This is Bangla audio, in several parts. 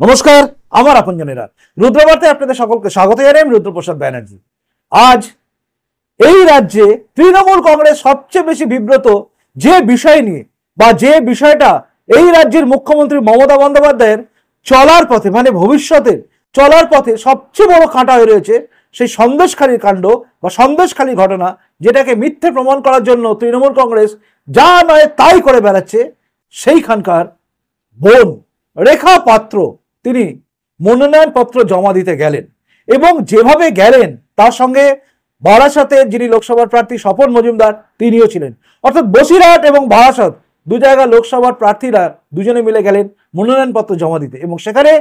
নমস্কার, আমার আপনজনেরা রুদ্রবার্তে আপনাদের সকলকে স্বাগত জানাই। আমি রুদ্রপ্রসাদ ব্যানার্জি। আজ এই রাজ্যে তৃণমূল কংগ্রেস সবচেয়ে বেশি বিব্রত যে বিষয় নিয়ে বা যে বিষয়টা এই রাজ্যের মুখ্যমন্ত্রী মমতা বন্দ্যোপাধ্যায়ের চলার পথে মানে ভবিষ্যতের চলার পথে সবচেয়ে বড় কাঁটা হয়ে রয়েছে সেই সন্দেশখালীর কাণ্ড বা সন্দেশখালী ঘটনা, যেটাকে মিথ্যে প্রমাণ করার জন্য তৃণমূল কংগ্রেস যা নয় তাই করে বেড়াচ্ছে। সেইখানকার বোন রেখা পাত্র তিনি মনোনয়নপত্র জমা দিতে গেলেন এবং যেভাবে গেলেন তার সঙ্গে বারাসাতের যিনি লোকসভার প্রার্থী স্বপন মজুমদার তিনিও ছিলেন। অর্থাৎ বসিরহাট এবং বারাসাত দু জায়গার লোকসভার প্রার্থীরা দুজনে মিলে গেলেন মনোনয়নপত্র জমা দিতে এবং সেখানে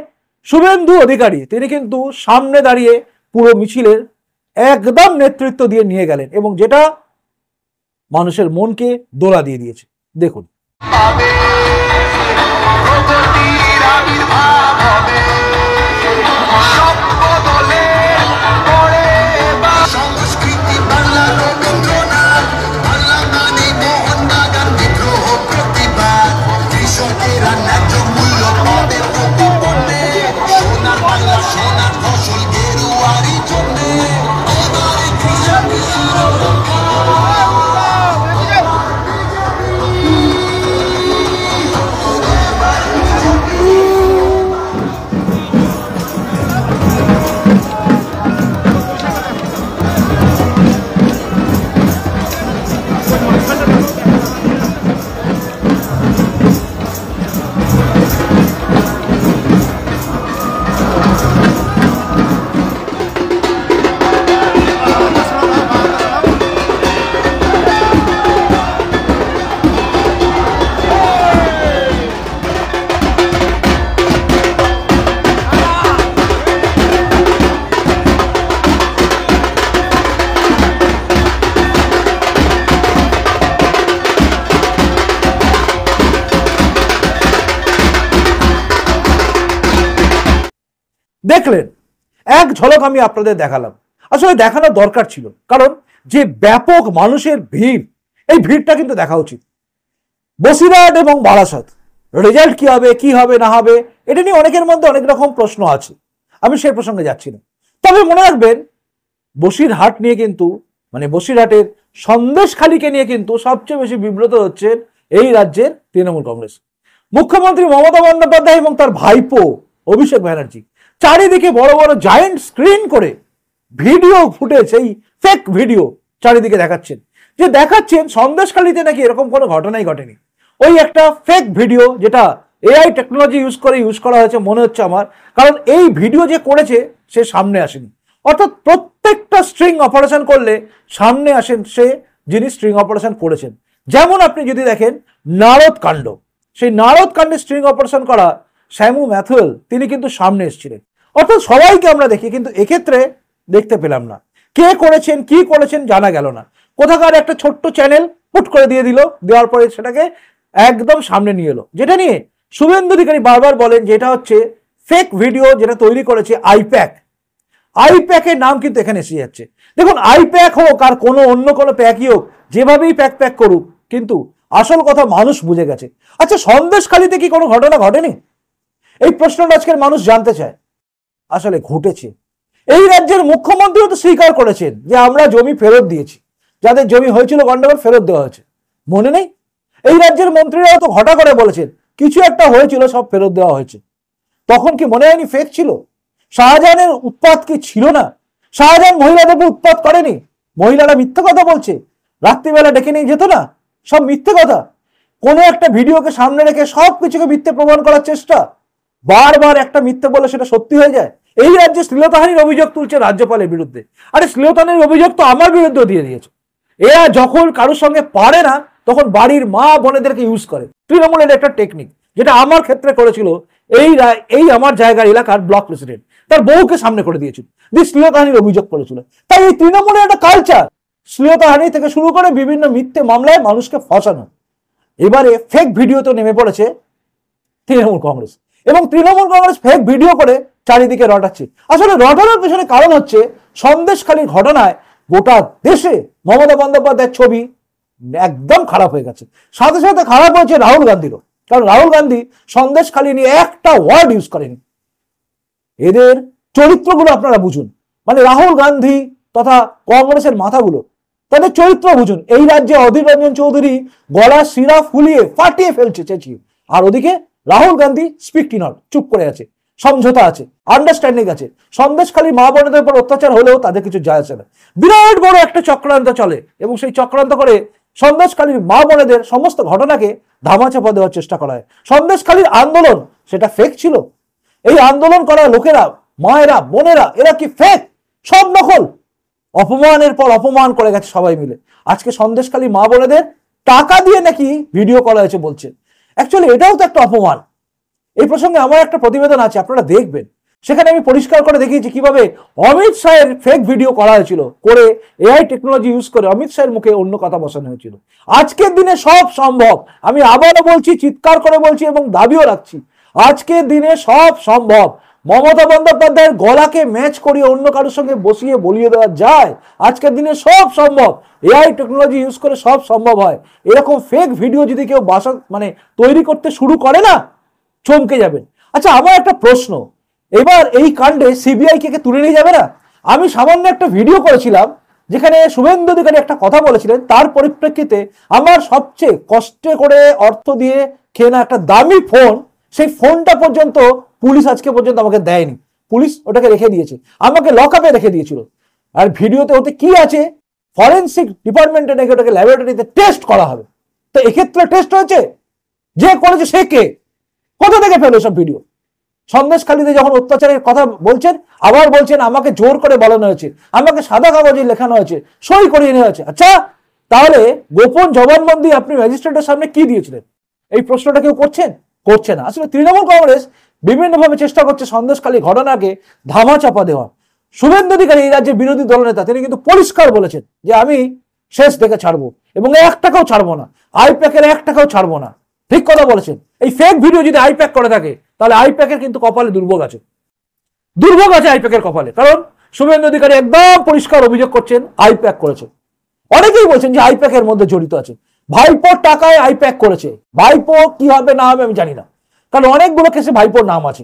শুভেন্দু অধিকারী তিনি কিন্তু সামনে দাঁড়িয়ে পুরো মিছিলের একদম নেতৃত্ব দিয়ে নিয়ে গেলেন এবং যেটা মানুষের মনকে দোলা দিয়ে দিয়েছে। দেখুন। দেখলেন, এক ঝলক আমি আপনাদের দেখালাম। আসলে দেখানো দরকার ছিল, কারণ যে ব্যাপক মানুষের ভিড়, এই ভিড়টা কিন্তু দেখা উচিত। বসিরহাট এবং বারাসাত রেজাল্ট কি হবে না হবে এটা নিয়ে অনেকের মধ্যে অনেক রকম প্রশ্ন আছে, আমি সেই প্রসঙ্গে যাচ্ছি না। তবে মনে রাখবেন, বসিরহাট নিয়ে কিন্তু মানে বসিরহাটের সন্দেশখালীকে নিয়ে কিন্তু সবচেয়ে বেশি বিব্রত হচ্ছেন এই রাজ্যের তৃণমূল কংগ্রেস। মুখ্যমন্ত্রী মমতা বন্দ্যোপাধ্যায় এবং তার ভাইপো অভিষেক ব্যানার্জি চারিদিকে বড় বড় জায়েন্ট স্ক্রিন করে ভিডিও ফুটেজ, এই ফেক ভিডিও চারিদিকে দেখাচ্ছেন সন্দেশখালীতে নাকি এরকম কোনো ঘটনাই ঘটেনি। ওই একটা ফেক ভিডিও যেটা এআই টেকনোলজি ইউজ করা হয়েছে মনে হচ্ছে আমার, কারণ এই ভিডিও যে করেছে সে সামনে আসেনি। অর্থাৎ প্রত্যেকটা স্ট্রিং অপারেশন করলে সামনে আসেন সে যিনি স্ট্রিং অপারেশন করেছেন। যেমন আপনি যদি দেখেন নারদ কাণ্ড, সেই নারদ কাণ্ডে স্ট্রিং অপারেশন করা শ্যামু ম্যাথুয়েল তিনি কিন্তু সামনে এসেছিলেন। অর্থাৎ সবাইকে আমরা দেখি, কিন্তু এক্ষেত্রে দেখতে পেলাম না কে করেছেন কি করেছেন জানা গেল না। কোথাকার একটা ছোট্ট চ্যানেল পুট করে দেওয়ার পরে সেটাকে একদম সামনে নিয়ে এলো, যেটা নিয়ে শুভেন্দু অধিকারী বারবার বলেন যে এটা হচ্ছে ফেক ভিডিও যেটা তৈরি করেছে আইপ্যাকের নাম কিন্তু এখানে এসে যাচ্ছে। দেখুন, আইপ্যাক হোক আর অন্য কোনো প্যাকই হোক, যেভাবেই প্যাক করুক, কিন্তু আসল কথা মানুষ বুঝে গেছে। আচ্ছা, সন্দেশখালীতে কি কোনো ঘটনা ঘটেনি? এই প্রশ্নটা আজকের মানুষ জানতে চায়। আসলে ঘটেছে। এই রাজ্যের মুখ্যমন্ত্রীও তো স্বীকার করেছেন যে আমরা জমি ফেরত দিয়েছি, যাদের জমি হয়েছিল গন্ডগোল ফেরত দেওয়া হয়েছে। মনে নেই? এই রাজ্যের মন্ত্রীরাও তো ঘটা করে বলেছেন কিছু একটা হয়েছিল, সব ফেরত দেওয়া হয়েছে। তখন কি মনে হয়নি ফেক ছিল? শাহজাহানের উৎপাত কি ছিল না? শাহজাহান মহিলাদের উৎপাত করেনি? মহিলারা মিথ্যে কথা বলছে, রাত্রিবেলা ডেকে নিয়ে যেত না, সব মিথ্যে কথা। কোনো একটা ভিডিওকে সামনে রেখে সব কিছুকে মিথ্যে প্রমাণ করার চেষ্টা, বারবার একটা মিথ্যে বলে সেটা সত্যি হয়ে যায়। এই রাজ্যে শ্লীলতাহানির অভিযোগ তুলছে রাজ্যপালের বিরুদ্ধে। আরে শ্লীলতাহানির অভিযোগ তো আমার বিরুদ্ধে দিয়ে দিয়েছে। এরা যখন কারোর সঙ্গে পারে না তখন বাড়ির মা বোনেদেরকে ইউজ করে। তৃণমূলের একটা টেকনিক, যেটা আমার ক্ষেত্রে করেছিল এই আমার জায়গার এলাকার ব্লক প্রেসিডেন্ট, তার বউকে সামনে করে দিয়েছিল, দিয়ে শ্লীলতাহানির অভিযোগ করেছিল। তাই এই তৃণমূলের একটা কালচার, শ্লীলতাহানি থেকে শুরু করে বিভিন্ন মিথ্যে মামলায় মানুষকে ফসানো। এবারে ফেক ভিডিওতে নেমে পড়েছে তৃণমূল কংগ্রেস, এবং তৃণমূল কংগ্রেস ফেক ভিডিও করে চারিদিকে রটাচ্ছে। আসলে রটানোর পেছনে কারণ হচ্ছে সন্দেশখালীর ঘটনায় গোটা দেশে মমতা বন্দ্যোপাধ্যায়ের ছবি একদম খারাপ হয়ে গেছে। সাথে সাথে খারাপ হয়েছে রাহুল গান্ধীরও, কারণ রাহুল গান্ধী সন্দেশখালী নিয়ে একটা ওয়ার্ড ইউজ করেনি। এদের চরিত্রগুলো আপনারা বুঝুন, মানে রাহুল গান্ধী তথা কংগ্রেসের মাথাগুলো, তাদের চরিত্র বুঝুন। এই রাজ্যে অধীর রঞ্জন চৌধুরী গলা শিরা ফুলিয়ে ফাটিয়ে ফেলছে চেঁচিয়ে, আর ওদিকে রাহুল গান্ধী স্পিকটি নট, চুপ করে আছে, সমঝোতা আছে, আন্ডারস্ট্যান্ডিং আছে। সন্দেশখালী মা বোনেদের উপর অত্যাচার হলেও তাদের কিছু যায় আসে না। বিরাট বড় একটা চক্রান্ত চলে এবং সেই চক্রান্ত করে সন্দেশখালীর মা বোনেদের সমস্ত ঘটনাকে ধামাচাপা দেওয়ার চেষ্টা করা হয়। সন্দেশখালীর আন্দোলন সেটা ফেক ছিল? এই আন্দোলন করা লোকেরা, মায়েরা, বোনেরা, এরা কি ফেক? সব নকল। অপমানের পর অপমান করে গেছে সবাই মিলে। আজকে সন্দেশখালী মা বোনেদের টাকা দিয়ে নাকি ভিডিও করা হয়েছে বলছে। অ্যাকচুয়ালি এটাও তো একটা অপমান। এই প্রসঙ্গে আমার একটা প্রতিবেদন আছে, আপনারা দেখবেন। সেখানে আমি পরিষ্কার করে দেখিয়েছি কিভাবে অমিত শাহের ফেক ভিডিও করা হয়েছিল, করে এআই টেকনোলজি ইউজ করে অমিত শাহের মুখে অন্য কথা বসানো হয়েছিল। আজকের দিনে সব সম্ভব। আমি আবারও বলছি, চিৎকার করে বলছি এবং দাবিও রাখছি, আজকের দিনে সব সম্ভব। মমতা বন্দ্যোপাধ্যায়ের গলাকে ম্যাচ করিয়ে অন্য কারোর সঙ্গে বসিয়ে বলিয়ে দেওয়া যায়। আজকের দিনে সব সম্ভব। এআই টেকনোলজি ইউজ করে সব সম্ভব হয়। এরকম ফেক ভিডিও যদি কেউ তৈরি করতে শুরু করে না, চমকে যাবেন। আচ্ছা, আমার একটা প্রশ্ন, এবার এই কাণ্ডে সিবিআই কে তুলে নিয়ে যাবে না? আমি সামান্য একটা ভিডিও করেছিলাম যেখানে শুভেন্দু অধিকারী একটা কথা বলেছিলেন, তার পরিপ্রেক্ষিতে আমার সবচেয়ে কষ্টে করে অর্থ দিয়ে কেনা একটা দামি ফোন, সেই ফোনটা পর্যন্ত পুলিশ আজকে পর্যন্ত আমাকে দেয়নি। পুলিশ ওটাকে রেখে দিয়েছে, আমাকে লকআপে রেখে দিয়েছিল। আর ভিডিওতে ওতে কি আছে, ফরেন্সিক ডিপার্টমেন্টে নাকি ওটাকে ল্যাবরেটরিতে টেস্ট করা হবে। তো এক্ষেত্রে টেস্ট হয়েছে? যে করেছে সে কে? কোথা থেকে পেল সব ভিডিও? সন্দেশখালীতে যখন অত্যাচারের কথা বলছেন, আবার বলছেন আমাকে জোর করে বলানো হয়েছে, আমাকে সাদা কাগজে লেখানো হয়েছে, সই করিয়ে নেওয়া হয়েছে। আচ্ছা, তাহলে গোপন জবানবন্দি আপনি ম্যাজিস্ট্রেটের সামনে কি দিয়েছিলেন? এই প্রশ্নটা কেউ করছে না। আসলে তৃণমূল কংগ্রেস বিভিন্নভাবে চেষ্টা করছে সন্দেশখালী ঘটনাকে ধামাচাপা দেওয়া। শুভেন্দু অধিকারী এই রাজ্যের বিরোধী দলনেতা, তিনি কিন্তু পরিষ্কার বলেছেন যে আমি শেষ দেখে ছাড়বো এবং 1 টাকাও ছাড়বো না, আইপ্যাকের 1 টাকাও ছাড়বো না। ঠিক কথা বলেছেন। এই ফেক ভিডিও যদি আইপ্যাক করে থাকে, তাহলে আইপ্যাকের কিন্তু কপালে দুর্ভোগ আছে, আইপ্যাকের কপালে। কারণ শুভেন্দু অধিকারী একদম পরিষ্কার অভিযোগ করছেন আইপ্যাক করেছে। অনেকেই বলছেন যে আইপ্যাকের মধ্যে জড়িত আছে, ভাইপোর টাকায় আইপ্যাক করেছে। ভাইপো কি হবে না হবে আমি জানি না, কারণ অনেকগুলো কেসে ভাইপোর নাম আছে।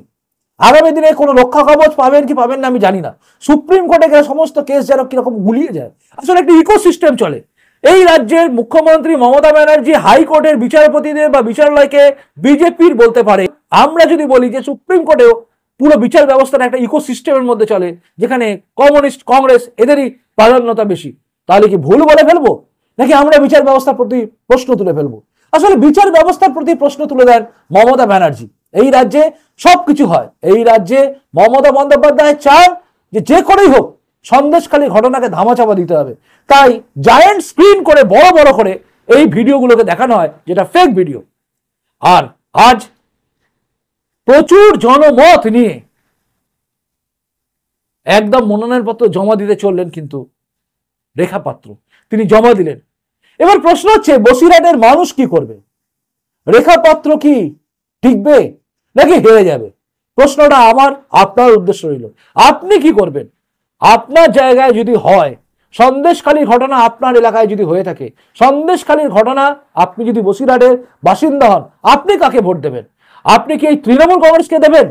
আগামী দিনে কোনো রক্ষা কবচ পাবেন কি পাবেন না আমি জানি না। সুপ্রিম কোর্টে গেলে সমস্ত কেস যেন কিরকম গুলিয়ে যায়। আসলে একটা ইকোসিস্টেম চলে। এই রাজ্যের মুখ্যমন্ত্রী মমতা ব্যানার্জি হাইকোর্টের বিচারপতিদের বা বিচারালয়কে বিজেপির বলতে পারে। আমরা যদি বলি যে সুপ্রিম কোর্টেও পুরো বিচার ব্যবস্থাটা একটা ইকোসিস্টেমের মধ্যে চলে, যেখানে কমিউনিস্ট, কংগ্রেস এদেরই প্রাধান্যতা বেশি, তাহলে কি ভুল বলে ফেলবো? নাকি আমরা বিচার ব্যবস্থার প্রতি প্রশ্ন তুলে ফেলবো? আসলে বিচার ব্যবস্থার প্রতি প্রশ্ন তুলে দেন মমতা ব্যানার্জি। এই রাজ্যে সবকিছু হয়। এই রাজ্যে মমতা বন্দ্যোপাধ্যায় চান যে করেই হোক সন্দেশখালী ঘটনাকে ধামাচাপা দিতে হবে। তাই জায়ান্ট স্ক্রিন করে বড় বড় করে এই ভিডিওগুলোকে দেখানো হয়, যেটা ফেক ভিডিও। আর আজ প্রচুর জনমত নিয়ে একদম মনোনয়নপত্র জমা দিতে চললেন কিন্তু রেখা পাত্র, তিনি জমা দিলেন। এবার প্রশ্ন হচ্ছে বসিরহাটের মানুষ কি করবে? রেখা পাত্র কি টিকবে নাকি হেরে যাবে? প্রশ্নটা আমার আপনার উদ্দেশ্য রইল, আপনি কি করবেন? আপনার জায়গায় যদি হয়, সন্দেশখালীর ঘটনা আপনার এলাকায় যদি হয়ে থাকে, সন্দেশখালীর ঘটনা আপনি যদি বসিরহাটের বাসিন্দা হন, আপনি কাকে ভোট দেবেন? আপনি কি এই তৃণমূল কংগ্রেসকে দেবেন,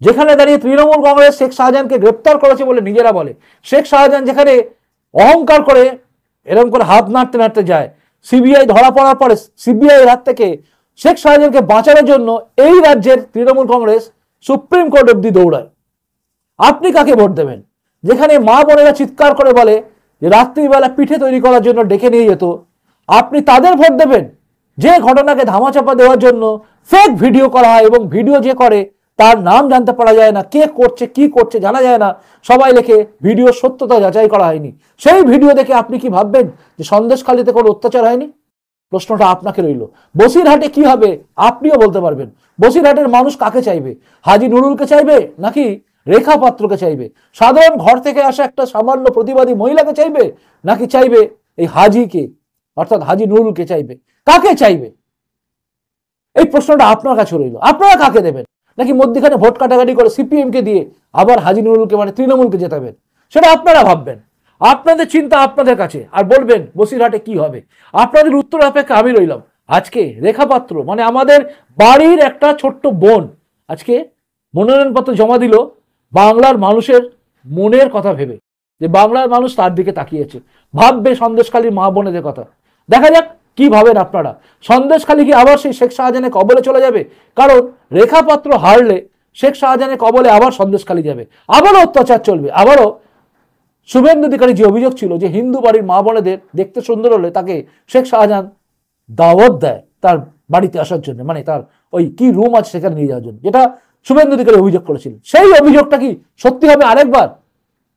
যেখানে দাঁড়িয়ে তৃণমূল কংগ্রেস শেখ শাহজাহানকে গ্রেপ্তার করেছে বলে নিজেরা বলে? শেখ শাহজাহান যেখানে অহংকার করে এরকম করে হাত নাড়তে নাড়তে যায়, সিবিআই ধরা পড়ার পরে সিবিআই হাত থেকে শেখ শাহজাহানকে বাঁচানোর জন্য এই রাজ্যের তৃণমূল কংগ্রেস সুপ্রিম কোর্ট অব্দি দৌড়ায়। আপনি কাকে ভোট দেবেন? যেখানে মা বোনেরা চিৎকার করে বলে যে রাত্রিবেলা পিঠে তৈরি করার জন্য ডেকে নিয়ে যেত, আপনি তাদের ভোট দেবেন? যে ঘটনাকে ধামাচাপা দেওয়ার জন্য ফেক ভিডিও করা হয় এবং ভিডিও যে করে তার নাম জানতে পারা যায় না, কে করছে কি করছে জানা যায় না, সবাই লেখে ভিডিও সত্যতা যাচাই করা হয়নি। সেই ভিডিও দেখে আপনি কি ভাববেন যে সন্দেশখালীতে কোনো অত্যাচার হয়নি? প্রশ্নটা আপনাকে রইল। বসিরহাটে কি হবে আপনিও বলতে পারবেন। বসিরহাটের মানুষ কাকে চাইবে? হাজী নুরুলকে চাইবে নাকি রেখা পাত্রকে চাইবে? সাধারণ ঘর থেকে আসা একটা সামান্য প্রতিবাদী মহিলাকে চাইবে নাকি চাইবে এই হাজীকে অর্থাৎ হাজী নুরুলকে চাইবে? কাকে চাইবে? এই প্রশ্নটা আপনার কাছে রইল। আপনারা কাকে দেবেন? নাকি মধ্যখানে ভোট কাটাকাটি করে সিপিএম কে দিয়ে আবার হাজী নুরুলকে মানে তৃণমূলকে জেতাবেন? সেটা আপনারা ভাববেন। আপনাদের চিন্তা আপনাদের কাছে, আর বলবেন বসিরহাটে কি হবে। আপনাদের উত্তর অপেক্ষা আমি রইলাম। আজকে রেখা পাত্র মানে আমাদের বাড়ির একটা ছোট্ট বোন আজকে মনোনয়নপত্র জমা দিল বাংলার মানুষের মনের কথা ভেবে, যে বাংলার মানুষ তার দিকে তাকিয়েছে, ভাববে সন্দেশখালীর মা বোনেদের কথা। দেখা যাক কি ভাবেন আপনারা। সন্দেশখালী কি আবার সেই শেখ শাহজাহানের কবলে চলে যাবে? কারণ রেখা পাত্র হারলে শেখ শাহজাহানের কবলে আবার সন্দেশখালী যাবে, আবারও অত্যাচার চলবে, আবারও শুভেন্দু অধিকারী যে অভিযোগ ছিল যে হিন্দু বাড়ির মা বোনেদের দেখতে সুন্দর হলে তাকে শেখ শাহজাহান দাওয়াত দেয় তার বাড়িতে আসার জন্য, মানে তার ওই কি রুম আছে সেখানে নিয়ে যাওয়ার জন্য, যেটা শুভেন্দু অধিকারী অভিযোগ করেছিলেন। সেই অভিযোগটা কি সত্যি হবে আরেকবার?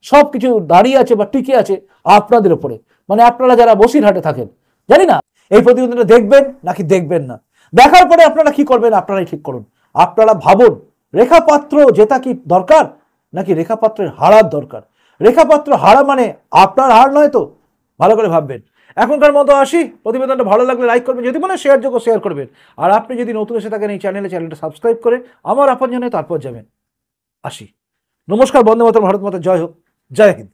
সবকিছু দাঁড়িয়ে আছে বা টিকে আছে আপনাদের উপরে, মানে আপনারা যারা বসিরহাটে থাকেন। জানি না এই প্রতিবেদনটা দেখবেন নাকি দেখবেন না, দেখার পরে আপনারা কি করবেন আপনারাই ঠিক করুন। আপনারা ভাবুন রেখা পাত্র জেতা কি দরকার, নাকি রেখা পাত্রের হারার দরকার? রেখা পাত্র হারা মানে আপনার হার নয় তো, ভালো করে ভাববেন। এখনকার মতো আসি, প্রতিবেদনটা ভালো লাগলে লাইক করবেন, যদি মনে শেয়ার যোগ্য শেয়ার করবেন, আর আপনি যদি নতুন এসে থাকেন এই চ্যানেলটা সাবস্ক্রাইব করে আমার আপন জন্য তারপর যাবেন। আসি, নমস্কার, বন্দে মাতরম, ভারত মাতা জয় হোক, জয় হিন্দ।